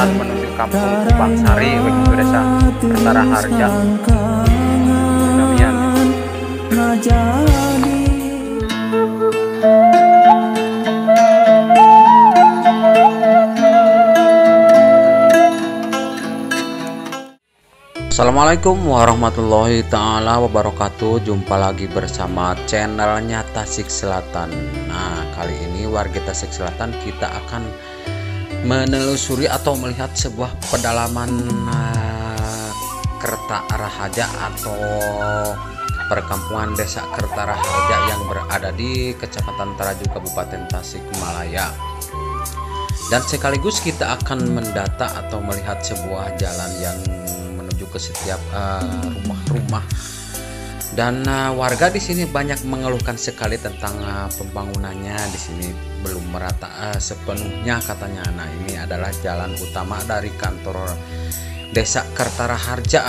jalan menuju Kampung Kubangsari begitu desa Kertara Harja. Demikian. Assalamualaikum warahmatullahi ta'ala wabarakatuh. Jumpa lagi bersama channelnya Tasik Selatan. Nah, kali ini warga Tasik Selatan kita akan menelusuri atau melihat sebuah pedalaman Kertara Harja atau perkampungan desa Kertara Harja yang berada di Kecamatan Taraju Kabupaten Tasikmalaya. Dan sekaligus kita akan mendata atau melihat sebuah jalan yang menuju ke setiap rumah-rumah. Dan warga di sini banyak mengeluhkan sekali tentang pembangunannya di sini belum merata sepenuhnya katanya. Nah, ini adalah jalan utama dari kantor desa Kertara Harja.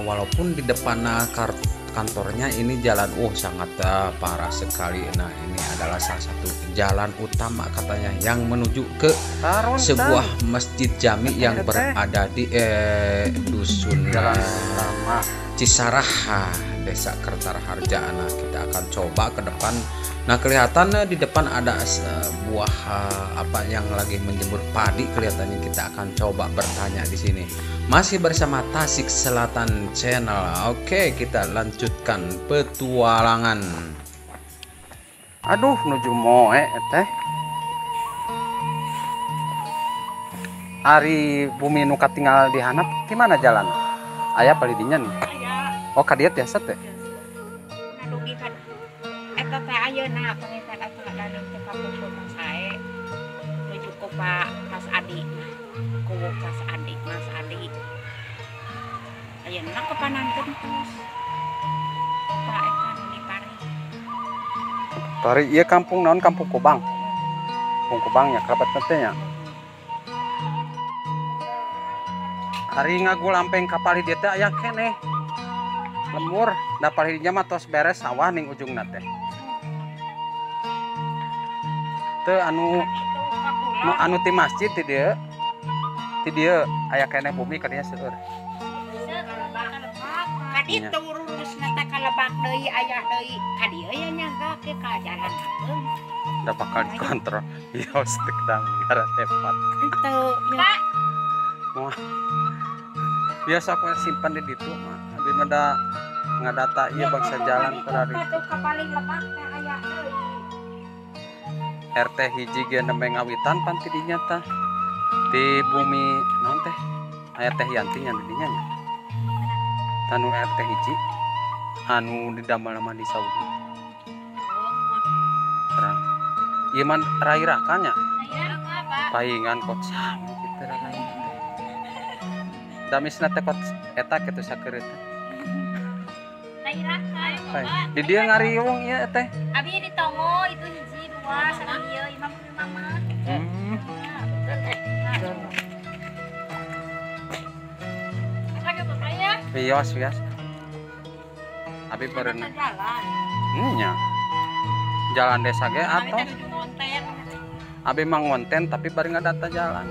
Walaupun di depan kantornya ini jalan sangat parah sekali. Nah, ini adalah salah satu jalan utama katanya yang menuju ke sebuah masjid jami yang berada di dusun Cisarah, desa Kertara Harja. Nah, kita akan coba ke depan. Nah, kelihatan di depan ada buah apa yang lagi menjemur padi kelihatannya. Kita akan coba bertanya di sini. Masih bersama Tasik Selatan Channel. Oke, kita lanjutkan petualangan. Aduh, nuju moe teh. Ari bumi nu katinggal di handap gimana jalan? Aya palidinya nih. Oh, kadieu tiasa teh. Nadugi kan eta teh ayeuna pangitan atuh dalam teh kampung sae. Menuju ke Pak Mas Adi. Ku Mas Adi, Mas Adi. Ayeuna kepanangkeun terus. Pak eta nu di Pari. Pari ieu kampung naon? Kampung Kubang. Kampung Kubang nya kerabat teh nya. Hari ngagulampeng kapal di teh aya keneh. Lemur, da palidinya mah tos beres sawah ning ujungna teh. Teu anu ti masjid ti dieu. Ti dieu aya keneh bumi kadinya seueur. Kadi turun terusna teh kalebak deui aya deui. Kadi aya nyangga ke ka jalan hakeun. Da bakal dikontrol. Iya, sedang negara hebat. Teu nya. Moal biasa aku simpan di ditu mah abi mah da ngadata ieu bangsa jalan perari kapaling lebak teh aya deui. RT hiji ge nembe ngawitan pan ti dinya tah di bumi naon teh aya teh Yanti nya di dinya nya tanu RT hiji anu didamel mah di Saudi terang ieu mah rai rakanya paingan kok sami kitu rai damisna teh kot eta kitu sakeureuh teh. Di dia ngariung ieu teh. Abi di Tongo itu hiji dua sana ieu imam mama. Bios. Abi berenang. Nya. Jalan desa ge atos. Abi mah ngonten tapi bari ngadata jalan.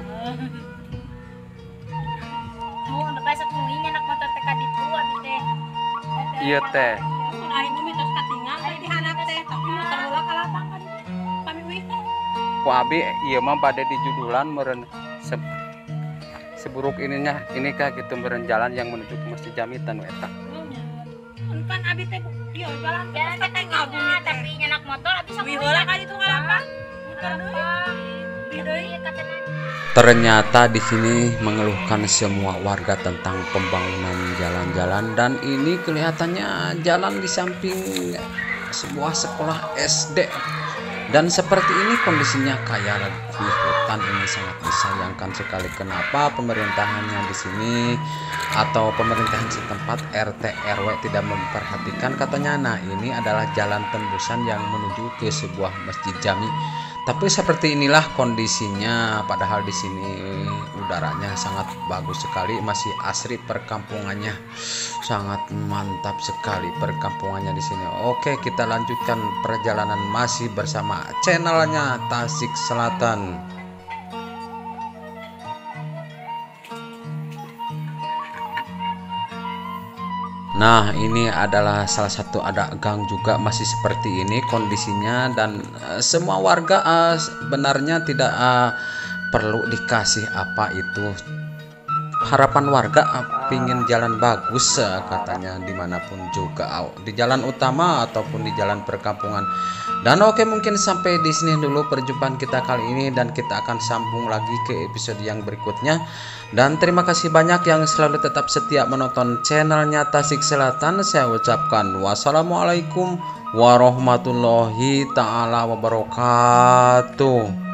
Iya teh. Ku abi ieu mah bade di judulan meureun seburuk ininya inikah gitu meureun jalan yang menuju ke Masjid Jami tanu eta. Kan abi teh ieu jalan teh ngabumi tapi nyanak motor abi sok heula ka ditu ngalampang. Ternyata di sini mengeluhkan semua warga tentang pembangunan jalan-jalan dan ini kelihatannya jalan di samping sebuah sekolah SD. Dan seperti ini kondisinya kayak di hutan, ini sangat disayangkan sekali. Kenapa pemerintahannya di sini atau pemerintahan setempat RT RW tidak memperhatikan katanya. Nah, ini adalah jalan tembusan yang menuju ke sebuah masjid jami. Tapi seperti inilah kondisinya, padahal di sini udaranya sangat bagus sekali, masih asri perkampungannya. Sangat mantap sekali perkampungannya di sini. Oke, kita lanjutkan perjalanan masih bersama channelnya Tasik Selatan. Nah, ini adalah salah satu ada gang juga masih seperti ini kondisinya, dan semua warga sebenarnya tidak perlu dikasih apa itu. Harapan warga pingin jalan bagus katanya dimanapun juga, di jalan utama ataupun di jalan perkampungan. Dan oke, mungkin sampai di sini dulu perjumpaan kita kali ini, dan kita akan sambung lagi ke episode yang berikutnya. Dan terima kasih banyak yang selalu tetap setia menonton channelnya Tasik Selatan. Saya ucapkan wassalamualaikum warahmatullahi taala wabarakatuh.